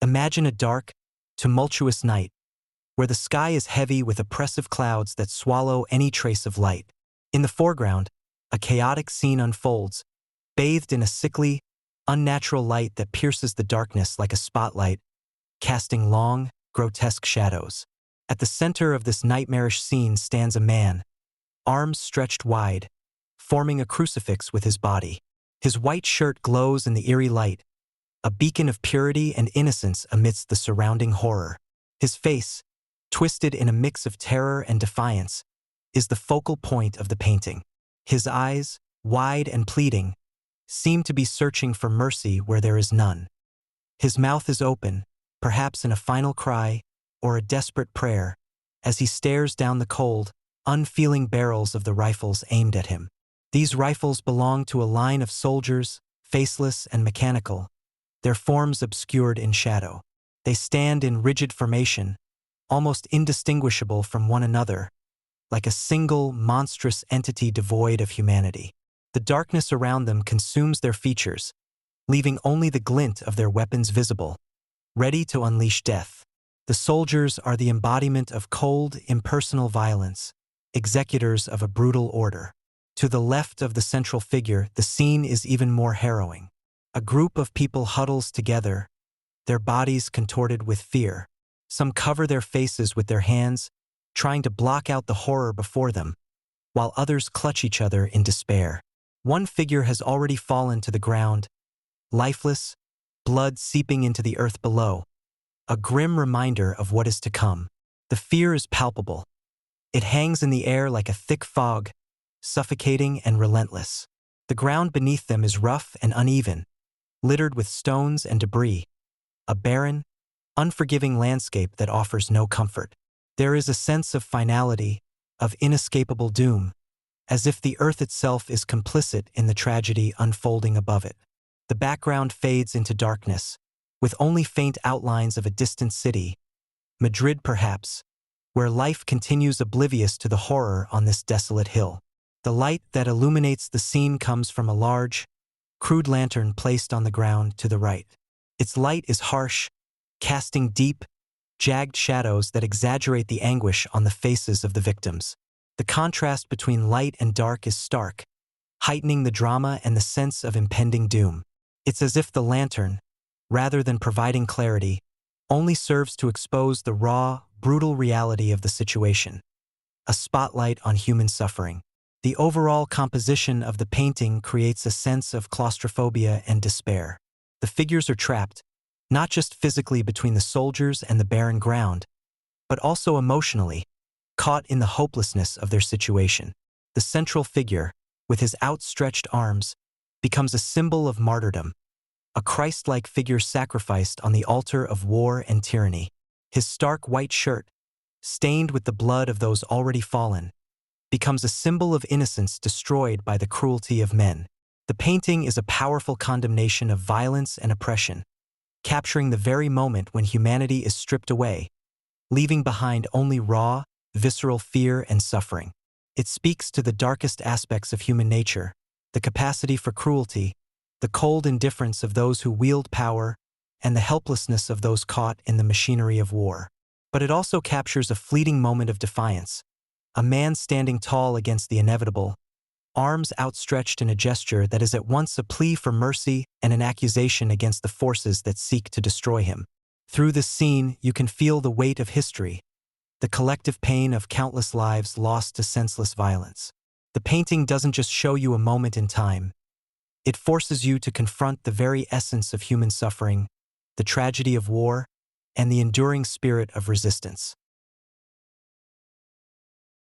Imagine a dark, tumultuous night, where the sky is heavy with oppressive clouds that swallow any trace of light. In the foreground, a chaotic scene unfolds, bathed in a sickly, unnatural light that pierces the darkness like a spotlight, casting long, grotesque shadows. At the center of this nightmarish scene stands a man, arms stretched wide, forming a crucifix with his body. His white shirt glows in the eerie light, a beacon of purity and innocence amidst the surrounding horror. His face, twisted in a mix of terror and defiance, is the focal point of the painting. His eyes, wide and pleading, seem to be searching for mercy where there is none. His mouth is open, perhaps in a final cry or a desperate prayer, as he stares down the cold, unfeeling barrels of the rifles aimed at him. These rifles belong to a line of soldiers, faceless and mechanical, their forms obscured in shadow. They stand in rigid formation, almost indistinguishable from one another, like a single, monstrous entity devoid of humanity. The darkness around them consumes their features, leaving only the glint of their weapons visible, ready to unleash death. The soldiers are the embodiment of cold, impersonal violence, executors of a brutal order. To the left of the central figure, the scene is even more harrowing. A group of people huddles together, their bodies contorted with fear. Some cover their faces with their hands, trying to block out the horror before them, while others clutch each other in despair. One figure has already fallen to the ground, lifeless, blood seeping into the earth below, a grim reminder of what is to come. The fear is palpable. It hangs in the air like a thick fog, suffocating and relentless. The ground beneath them is rough and uneven, littered with stones and debris, a barren, unforgiving landscape that offers no comfort. There is a sense of finality, of inescapable doom, as if the earth itself is complicit in the tragedy unfolding above it. The background fades into darkness, with only faint outlines of a distant city, Madrid perhaps, where life continues oblivious to the horror on this desolate hill. The light that illuminates the scene comes from a large, crude lantern placed on the ground to the right. Its light is harsh, casting deep, jagged shadows that exaggerate the anguish on the faces of the victims. The contrast between light and dark is stark, heightening the drama and the sense of impending doom. It's as if the lantern, rather than providing clarity, only serves to expose the raw, brutal reality of the situation. A spotlight on human suffering. The overall composition of the painting creates a sense of claustrophobia and despair. The figures are trapped, not just physically between the soldiers and the barren ground, but also emotionally, caught in the hopelessness of their situation. The central figure, with his outstretched arms, becomes a symbol of martyrdom, a Christ-like figure sacrificed on the altar of war and tyranny. His stark white shirt, stained with the blood of those already fallen, becomes a symbol of innocence destroyed by the cruelty of men. The painting is a powerful condemnation of violence and oppression, capturing the very moment when humanity is stripped away, leaving behind only raw, visceral fear and suffering. It speaks to the darkest aspects of human nature, the capacity for cruelty, the cold indifference of those who wield power, and the helplessness of those caught in the machinery of war. But it also captures a fleeting moment of defiance, a man standing tall against the inevitable, arms outstretched in a gesture that is at once a plea for mercy and an accusation against the forces that seek to destroy him. Through this scene, you can feel the weight of history, the collective pain of countless lives lost to senseless violence. The painting doesn't just show you a moment in time. It forces you to confront the very essence of human suffering, the tragedy of war, and the enduring spirit of resistance.